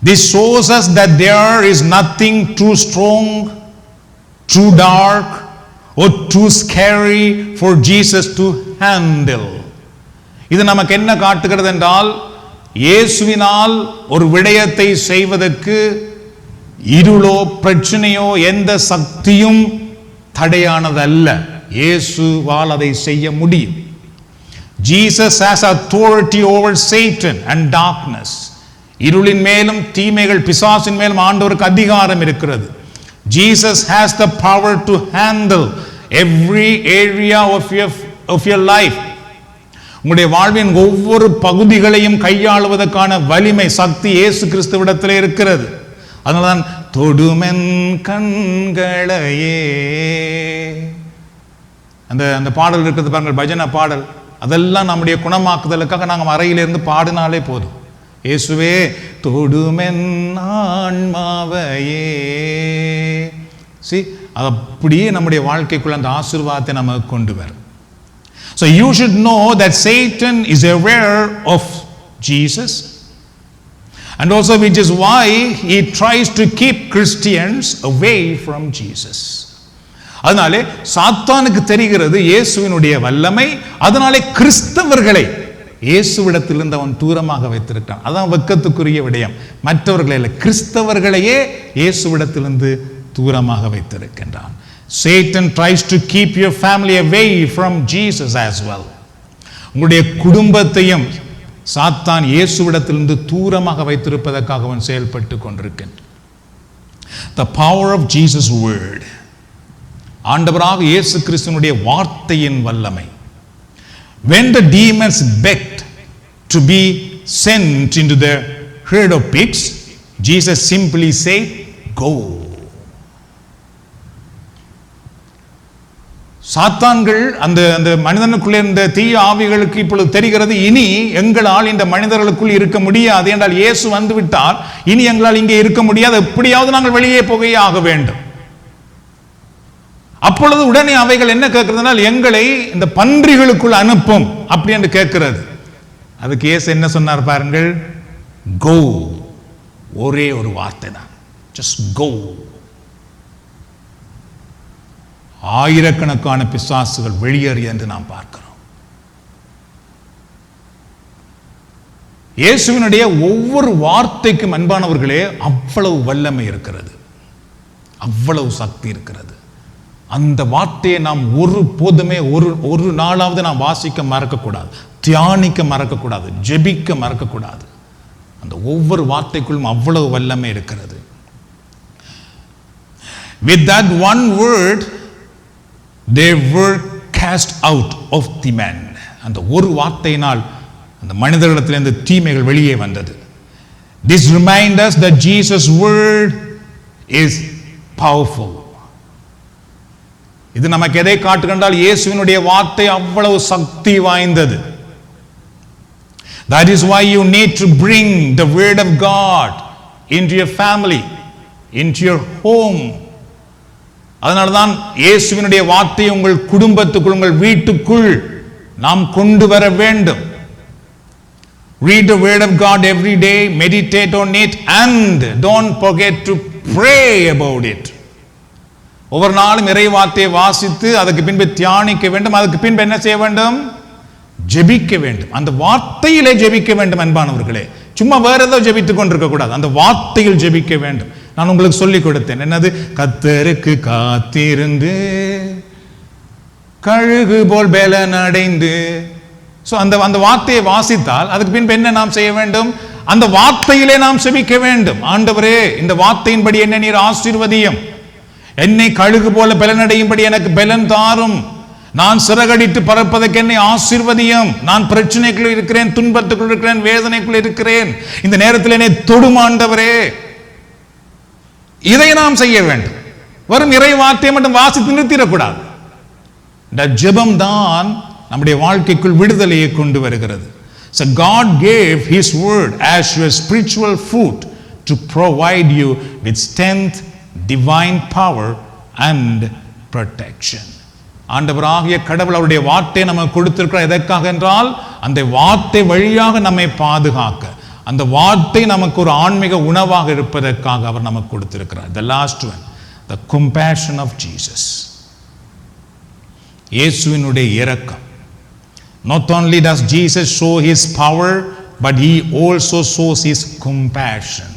This shows us that there is nothing too strong, too dark or too scary for Jesus to handle. இது நமக்கு என்ன காட்டுகிறது என்றால், இயேசுவினால் ஒரு விடயத்தை செய்வதற்கு இருளோ பிரச்சனையோ எந்த சக்தியும் தடையானதல்ல. இயேசுவால் அதை செய்ய முடியும். Jesus has authority over Satan and darkness. இருளின் மேலும் தீமைகள் பிசாசின் மேலும் ஆண்டவருக்கு அதிகாரம் இருக்கிறது. Jesus has the power to handle every area of your life. உங்களுடைய வாழ்வின் ஒவ்வொரு பகுதிகளையும் கையாளுவதற்கான வலிமை, சக்தி இயேசு கிறிஸ்துவிடத்தில் இருக்கிறது. அதனால்தான் தொடுமென் கண்களையே அந்த பாடல் இருக்கிறது பாருங்கள், பஜனை பாடல். அதெல்லாம் நம்முடைய குணமாக்குதலுக்காக நாங்கள் அறையிலிருந்து பாடினாலே போதும். இயேசுவே தொடுமென் ஆன்மாவையே. அது அப்படியே நம்முடைய வாழ்க்கைக்குள்ள அந்த ஆசீர்வாதத்தை நமக்கு கொண்டு வரும். So you should know that Satan is aware of Jesus, and also which is why he tries to keep Christians away from Jesus. அதனாலே சாத்தானுக்கு தெரிகிறது இயேசுவினுடைய வல்லமை. அதனாலே கிறிஸ்தவர்களை இயேசுவிடத்திலிருந்து அவன் தூரமாக வைத்திருக்கிறான். அதான் வெட்கத்துக்குரிய விடயம். மற்றவர்களை இல்லை, கிறிஸ்தவர்களையே இயேசுவிடத்திலிருந்து தூரமாக வைத்திருக்கின்றான். Satan tries to keep your family away from Jesus as well. உங்களுடைய குடும்பத்தையும் சாத்தான் இயேசுவிடத்திலிருந்து தூரமாக வைத்திருப்பதற்காக அவன் செயல்பட்டு கொண்டிருக்கின்றான். The power of Jesus word, ஆண்டவராக இயேசு கிறிஸ்துவினுடைய வார்த்தையின் வல்லமை. When the demons begged to be sent into the herd of pigs, Jesus simply said, go. சாத்தான்கள் அந்த மனிதனுக்குள்ளே இருந்த தீய ஆவிகளுக்கு இப்பொழுது தெரிகிறது, இனி எங்களால் இந்த மனிதர்களுக்குள் இருக்க முடியாது. என்றால் இயேசு வந்து விட்டார், இனி எங்களால் இங்கே இருக்க முடியாது, எப்படியாவது நாங்கள் வெளியே போகவே ஆக வேண்டும். அப்பொழுது உடனே அவைகள் என்ன கேட்கிறதுனால், எங்களை இந்த பன்றிகளுக்குள் அனுப்பும் அப்படி என்று கேட்கிறது. அதுக்கு இயேசு என்ன சொன்னார் பாருங்கள், கோ. ஒரே ஒரு வார்த்தை தான், ஜஸ்ட் கோ. ஆயிரக்கணக்கான பிசாசுகள் வெளியேறிய என்று நாம் பார்க்கிறோம். இயேசுவினுடைய ஒவ்வொரு வார்த்தைக்கும் அன்பானவர்களே அவ்வளவு வல்லமை இருக்கிறது, அவ்வளவு சக்தி இருக்கிறது. அந்த வார்த்தையை நாம் ஒரு போதுமே ஒரு நாளாவது நாம் வாசிக்க மறக்கக்கூடாது, தியானிக்க மறக்கக்கூடாது, ஜெபிக்க மறக்கக்கூடாது. அந்த ஒவ்வொரு வார்த்தைக்குள்ளும் அவ்வளவு வல்லமை இருக்கிறது. With that one word they were cast out of the man. அந்த ஒரு வார்த்தையினால் அந்த மனிதர்களிடத்திலிருந்து தீமைகள் வெளியே வந்தது. This reminds us that Jesus' word is powerful. இது நமக்கு எதை காட்டுகின்றால் இயேசுவினுடைய வார்த்தை அவ்வளவு சக்தி வாய்ந்தது. That is why you need to bring the word of God into your family, into your home. அதனால்தான் இயேசுவினுடைய வார்த்தையை உங்கள் குடும்பத்துக்குள், உங்கள் வீட்டுக்குள் நாம் கொண்டு வர வேண்டும். Read the word of God every day, meditate on it, and don't forget to pray about it. ஒவ்வொரு நாளும் இறை வார்த்தையை வாசித்து அதுக்கு பின்பு தியானிக்க வேண்டும். அதுக்கு பின்பு என்ன செய்ய வேண்டும்? ஜெபிக்க வேண்டும். அந்த வார்த்தையிலே ஜெபிக்க வேண்டும் அன்பானவர்களே. சும்மா வேற ஏதோ ஜெபித்துக் கொண்டிருக்க கூடாது, அந்த வார்த்தையில் ஜெபிக்க வேண்டும். நான் உங்களுக்கு சொல்லிக் கொடுத்தேன், என்னது? கர்த்தருக்கு காத்திருந்து கழுகு போல் பலன் அடைந்து. அந்த வார்த்தையை வாசித்தால் அதுக்கு பின்பு என்ன நாம் செய்ய வேண்டும்? அந்த வார்த்தையிலே நாம் செபிக்க வேண்டும். ஆண்டவரே, இந்த வார்த்தையின்படி என்னை நீர் ஆசீர்வதியும், என்னை கழுகு போல பலனடையும்படி எனக்கு பலன் தாரும், நான் சிறகடித்து பறப்பதற்கு என்னை ஆசீர்வதியும், நான் பிரச்சனைக்குள் இருக்கிறேன், துன்பத்துக்குள் இருக்கிறேன், வேதனைக்குள் இருக்கிறேன், இந்த நேரத்தில் என்னை தொடும் ஆண்டவரே. இதை நாம் செய்ய வேண்டும். வரும் இறை வார்த்தையை மட்டும் வாசித்து நிறுத்திடக்கூடாது. இந்த ஜெபம் தான் நம்முடைய வாழ்க்கைக்குள் விடுதலையை கொண்டு வருகிறது. So God gave His word as your spiritual food to provide you with strength, divine power and protection. ஆண்டவராகிய கடவுள் அவருடைய வார்த்தையை நமக்கு கொடுத்திருக்கிறார். எதற்காக என்றால் அந்த வார்த்தை வழியாக நம்மை பாதுகாக்க, அந்த வார்த்தை நமக்கு ஒரு ஆன்மீக உணவாக இருப்பதற்காக அவர் நமக்கு கொடுத்திருக்கிறார். The last one, the compassion of Jesus. இயேசுவினுடைய இரக்கம். Not only does Jesus show His power, but He also shows His compassion.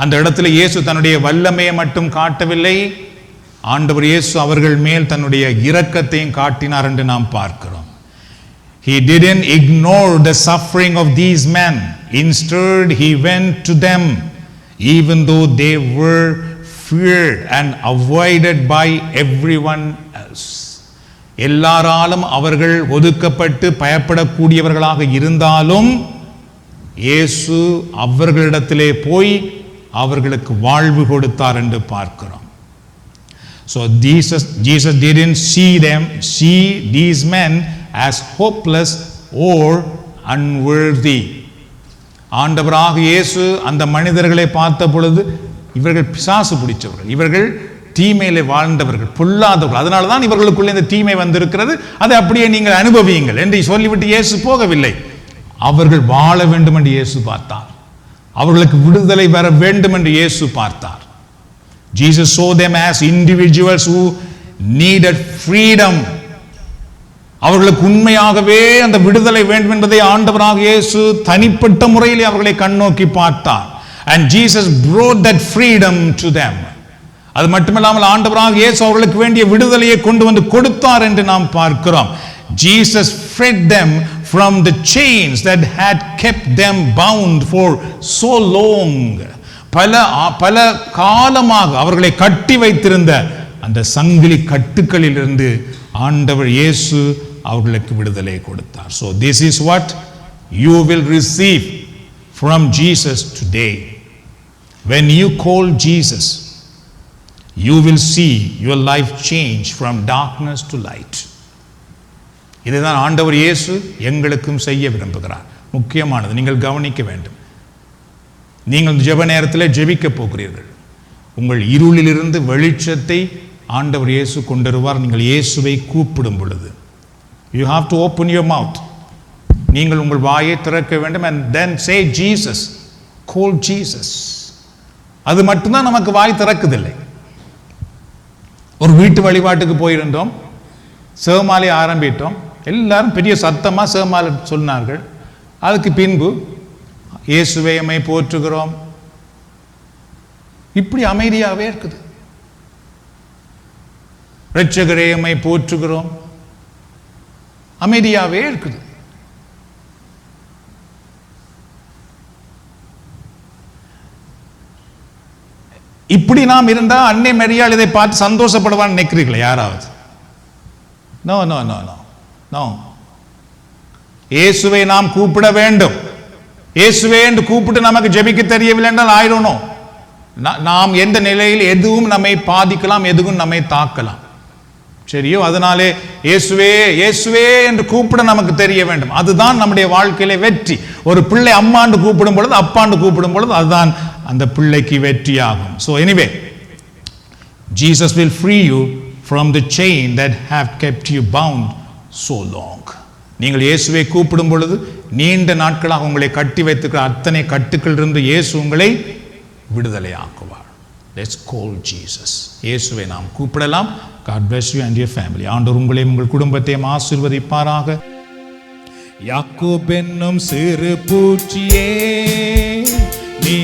அந்த இடத்துல இயேசு தன்னுடைய வல்லமையை மட்டும் காட்டவில்லை, ஆண்டவர் இயேசு அவர்கள் மேல் தன்னுடைய இரக்கத்தையும் காட்டினார் என்று நாம் பார்க்கிறோம். He didn't ignore the suffering of these men. Instead, He went to them even though they were feared and avoided by everyone else. எல்லாராலும் அவர்கள் ஒதுக்கப்பட்டு பயப்படக்கூடியவர்களாக இருந்தாலும் இயேசு அவர்களிடத்திலே போய் அவர்களுக்கு வாழ்வு கொடுத்தார் என்று பார்க்கிறோம். So Jesus didn't see these men as hopeless or unworthy. ஆண்டவராக இயேசு அந்த மனிதர்களை பார்த்த பொழுது இவர்கள் பிசாசு பிடிச்சவர்கள், இவர்கள் தீமையிலே வாழ்ந்தவர்கள், பொல்லாதவர்கள், அதனால தான் இவர்களுக்குள்ளே இந்த தீமை வந்திருக்கிறது, அதை அப்படியே நீங்கள் அனுபவியுங்கள் என்று சொல்லிவிட்டு இயேசு போகவில்லை. அவர்கள் வாழ வேண்டும் என்று இயேசு பார்த்தார், அவர்களுக்கு விடுதலை வர வேண்டும் என்று இயேசு பார்த்தார். Jesus saw them as individuals who needed freedom. அவர்களுக்கு உண்மையாகவே அந்த விடுதலை வேண்டும் என்பதை ஆண்டவராக இயேசு தனிப்பட்ட முறையில் அவர்களை கண்ணோக்கி பார்த்தார். And Jesus brought that freedom to them. அது மட்டுமில்லாமல் ஆண்டவராக இயேசு அவர்களுக்கு வேண்டிய விடுதலையை கொண்டு வந்து கொடுத்தார் என்று நாம் பார்க்கிறோம். Jesus freed them from the chains that had kept them bound for so long. பல காலமாக அவர்களை கட்டி வைத்திருந்த அந்த சங்கிலி கட்டுக்களில் இருந்து ஆண்டவர் இயேசு அவர்களுக்கு விடுதலை கொடுத்தார். So this is what you will receive from Jesus today. When you call Jesus, you will see your life change from darkness to light. இதுதான் ஆண்டவர் இயேசு எங்களுக்கும் செய்ய விரும்புகிறார். முக்கியமானது நீங்கள் கவனிக்க வேண்டும். நீங்கள் ஜெப நேரத்தில் ஜெபிக்க போகிறீர்கள். உங்கள் இருளிலிருந்து வெளிச்சத்தை ஆண்டவர் இயேசு கொண்டு வருவார். நீங்கள் இயேசுவை கூப்பிடும் பொழுது you have to open your mouth. நீங்கள் உங்கள் வாயை திறக்க வேண்டும். and then say Jesus, call Jesus. அது மட்டும்தான் நமக்கு வாய் திறக்குதில்லை. ஒரு வீட்டு வழிபாட்டுக்கு போயிருந்தோம், சேவமாலை ஆரம்பித்தோம், எல்லாரும் பெரிய சத்தமாக சேவமாலை சொன்னார்கள். அதுக்கு பின்பு இயேசுவே உம்மை போற்றுகிறோம். இப்படி அமைதியாவே இருக்குது. இரட்சகரே உம்மை போற்றுகிறோம், அமைதியாவே இருக்குது. இப்படி நாம் இருந்தா அன்னை மரியாள் இதை பார்த்து சந்தோஷப்படுவான்னு நினைக்கிறீங்களா யாராவது? No no no no no. இயேசுவை நாம் கூப்பிட வேண்டும். இயேசுவே என்று கூப்பிட்டு நமக்கு ஜெபிக்க தெரியவில்லை என்றால் ஆயிடணும். நாம் எந்த நிலையில் எதுவும் நம்மை பாதிக்கலாம், எதுவும் நம்மை தாக்கலாம். சரியோ? அதனாலே இயேசுவே இயேசுவே என்று கூப்பிட நமக்கு தெரிய வேண்டும். அதுதான் நம்முடைய வாழ்க்கையில வெற்றி. ஒரு பிள்ளை அம்மாண்டு கூப்பிடும் பொழுது, அப்பாண்டு கூப்பிடும் பொழுது அதுதான் அந்த பிள்ளைக்கு வெற்றியாகும். So anyway, Jesus will free you from the chain that have kept you bound so long. நீங்கள் இயேசுவை கூப்பிடும் பொழுது நீண்ட நாட்களாக உங்களை கட்டி வைத்திருக்கிற அத்தனை கட்டுக்கள் இருந்து இயேசு உங்களை விடுதலை ஆக்குவார். Let's call Jesus. இயேசுவை நாம் கூப்பிடலாம். God bless you and your family. ஆண்டவர் உங்களையும் உங்கள் குடும்பத்தையும் ஆசீர்வதிப்பாராக. யாக்கோப் என்னும் சிறு பூச்சியே, நீ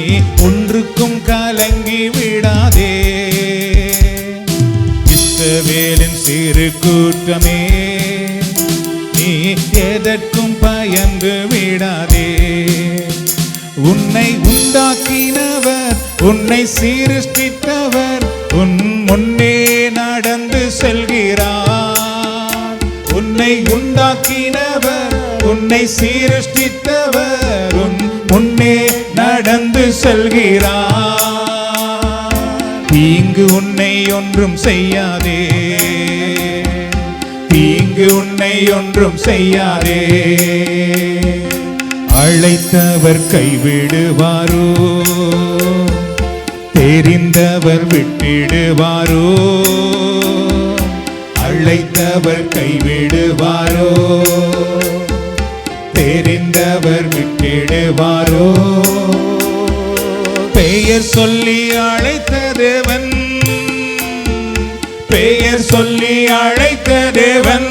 ஒன்றுக்கும் கலங்கி விடாதே. இஸ்ரவேலின் சிறு கூட்டமே, நீ எதற்கும் பயந்து விடாதே. உன்னை உண்டாக்கினவர், உன்னை சிருஷ்டித்தவர் உன் முன்னே நடந்து செல்கிறார். உன்னை உண்டாக்கினவர், உன்னை சிருஷ்டித்தவர் உன் முன்னே நடந்து செல்கிறார். தீங்கு உன்னை ஒன்றும் செய்யாதே, தீங்கு உன்னை ஒன்றும் செய்யாதே. அழைத்தவர் கைவிடுவாரோ, தெரிந்தவர் விட்டிடுவாரோ. அழைத்தவர் கைவிடுவாரோ, தெரிந்தவர் விட்டிடுவாரோ. பெயர் சொல்லி அழைத்த தேவன், பெயர் சொல்லி அழைத்த தேவன்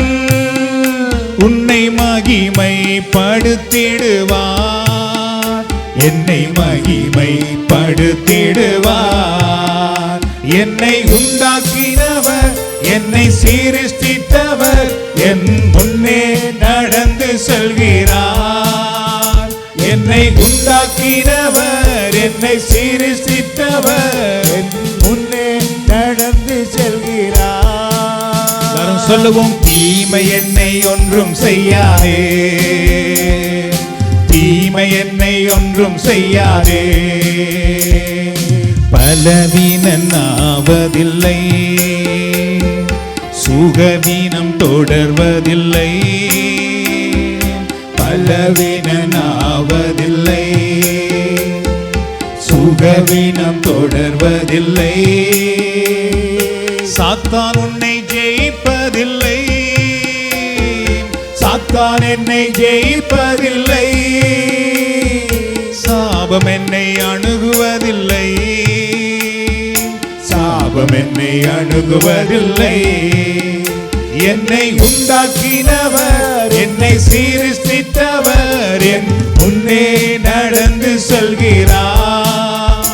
உன்னை மகிமைப்படுத்திடுவார், என்னை மகிமைப்படுத்திடுவார். என்னை உண்டாக்கினவர், என்னை சிருஷ்டித்தவர் என் முன்னே நடந்து செல்கிறார். என்னை உண்டாக்கினவர், என்னை சிருஷ்டித்தவர் என் முன்னே நடந்து செல்கிறார். சொல்லுவோம், தீமை என்னை ஒன்றும் செய்யாதே, தீமை என்னை ஒன்றும் செய்யாதே. பலவீனன் ஆவதில்லை, சுகவீனம் தொடர்வதில்லை. பலவீனன் ஆவதில்லை, சுகவீனம் தொடர்வதில்லை. சாத்தான் உன்னை ஜெயிப்பதில்லை, சாத்தான் என்னை ஜெயிப்பதில்லை. சாபம் என்னை அணுகுவதில்லை, சாபம் என்னை அணுகுவதில்லை. என்னை உண்டாக்கினவர், என்னை சிருஷ்டித்தவர் என் முன்னே நடந்து செல்கிறார்.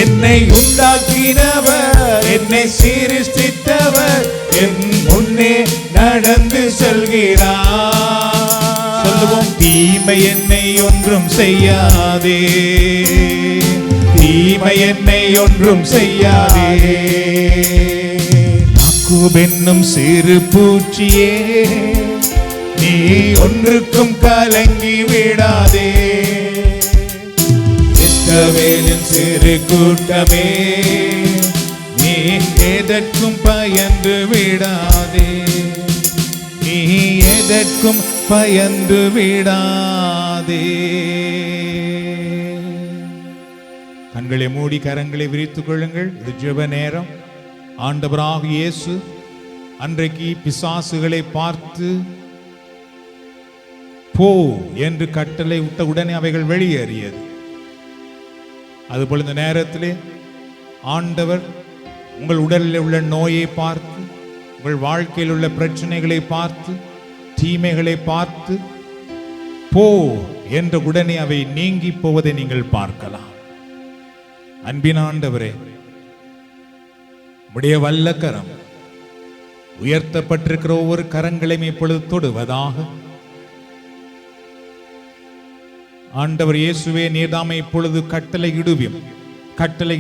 என்னை உண்டாக்கினவர், என்னை சிருஷ்டித்தவர் என் முன்னே நடந்து செல்கிறார். சொல்லுவோம், தீமை என்னை ஒன்றும் செய்யாதே, தீமை என்னை ஒன்றும் செய்யாதே. யாக்கோப் என்னும் சிறு பூச்சியே, நீ ஒன்றுக்கும் கலங்கி விடாதே. இஸ்ரவேலின் சிறு கூட்டமே, நீ எதற்கும் பயந்து விடாதே, நீ எதற்கும் பயந்து விடாதே. கண்களை மூடி கரங்களை விரித்துக் கொள்ளுங்கள். இது ஜெப நேரம். ஆண்டவராக இயேசு அன்றைக்கு பிசாசுகளை பார்த்து போ என்று கட்டளை விட்ட உடனே அவைகள் வெளியேறியது. அதுபோல இந்த நேரத்திலே ஆண்டவர் உங்கள் உடலில் உள்ள நோயை பார்த்து, உங்கள் வாழ்க்கையில் உள்ள பிரச்சனைகளை பார்த்து, தீமைகளை பார்த்து போ என்ற உடனே அவை நீங்கி போவதை நீங்கள் பார்க்கலாம். அன்பின் ஆண்டவரே, உம்முடைய வல்ல கரம் உயர்த்தப்பட்டிருக்கிற ஒவ்வொரு கரங்களையும் இப்பொழுது தொடுவதாக. ஆண்டவர் இயேசுவே, நீர்தாமே இப்பொழுது கட்டளை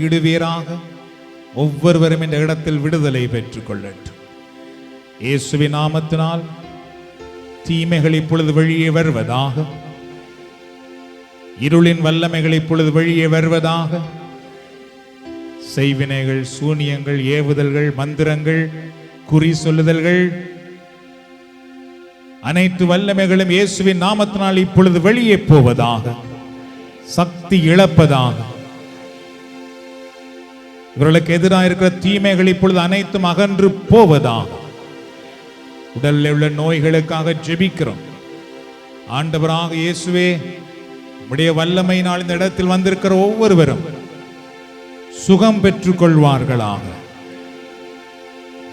இடுவீராக. ஒவ்வொருவரும் இந்த இடத்தில் விடுதலை பெற்றுக் கொள்ளட்டும். இயேசுவின் நாமத்தினால் தீமைகள் இப்பொழுது வெளியே வருவதாக. இருளின் வல்லமைகள் இப்பொழுது வெளியே வருவதாக. செய்வினைகள், சூனியங்கள், ஏவுதல்கள், மந்திரங்கள், குறி சொல்லுதல்கள், அனைத்து வல்லமைகளும் இயேசுவின் நாமத்தினால் இப்பொழுது வெளியே போவதாக. சக்தி இழப்பதாக. இவர்களுக்கு எதிராக இருக்கிற தீமைகள் இப்பொழுது அனைத்தும் அகன்று போவதாக. உடலில் உள்ள நோய்களுக்காக ஜெபிக்கிறோம். ஆண்டவராக இயேசுவே, உம்முடைய வல்லமையினால் இந்த இடத்தில் வந்திருக்கிற ஒவ்வொருவரும் சுகம் பெற்றுக் கொள்வார்களாக.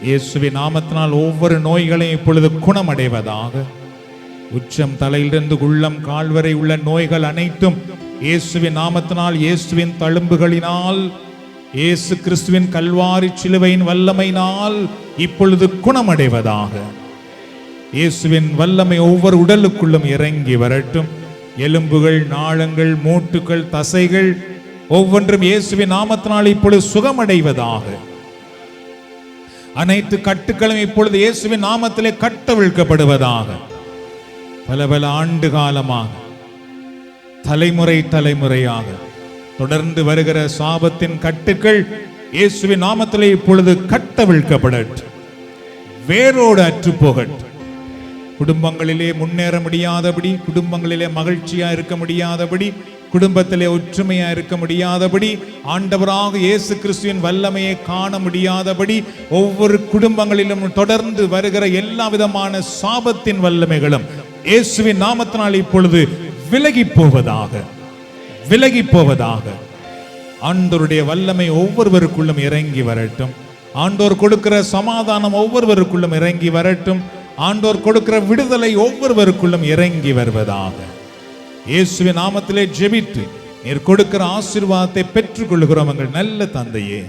இயேசுவின் நாமத்தினால் ஒவ்வொரு நோய்களையும் இப்பொழுது குணமடைவதாக. உச்சம் தலையிலிருந்து உள்ளம் கால் வரை உள்ள நோய்கள் அனைத்தும் இயேசுவின் நாமத்தினால், இயேசுவின் தழும்புகளினால், இயேசு கிறிஸ்துவின் கல்வாரி சிலுவையின் வல்லமையினால் இப்பொழுது குணமடைவதாக. இயேசுவின் வல்லமை ஒவ்வொரு உடலுக்குள்ளும் இறங்கி வரட்டும். எலும்புகள், நாளங்கள், மூட்டுகள், தசைகள் ஒவ்வொன்றும் இயேசுவின் நாமத்தினால் இப்பொழுது சுகமடைவதாக. அனைத்து கட்டுக்களும் இப்பொழுது இயேசுவின் நாமத்திலே கட்டவிழ்க்கப்படுவதாக. பல ஆண்டு காலமாக, தலைமுறையாக தொடர்ந்து வருகிற சாபத்தின் கட்டுக்கள் இயேசுவின் நாமத்திலே இப்பொழுது கட்டவிழ்க்கப்படட்டும். வேரோடு அற்று போகட்டும். குடும்பங்களிலே முன்னேற முடியாதபடி, குடும்பங்களிலே மகிழ்ச்சியா இருக்க முடியாதபடி, குடும்பத்திலே ஒற்றுமையா இருக்க முடியாதபடி, ஆண்டவராக இயேசு கிறிஸ்துவின் வல்லமையை காண முடியாதபடி, ஒவ்வொரு குடும்பங்களிலும் தொடர்ந்து வருகிற எல்லா விதமான சாபத்தின் வல்லமைகளும் இயேசுவின் நாமத்தினால் இப்பொழுது விலகி போவதாக. ஆண்டவருடைய வல்லமை ஒவ்வொருவருக்குள்ளும் இறங்கி வரட்டும். ஆண்டவர் கொடுக்கிற சமாதானம் ஒவ்வொருவருக்குள்ளும் இறங்கி வரட்டும். ஆண்டவர் கொடுக்கிற விடுதலை ஒவ்வொருவருக்குள்ளும் இறங்கி வருவதாக. இயேசுவின் நாமத்திலே ஜெபித்து நீர் கொடுக்கிற ஆசீர்வாதத்தை பெற்றுக் கொள்கிறோம் எங்கள் நல்ல தந்தையே.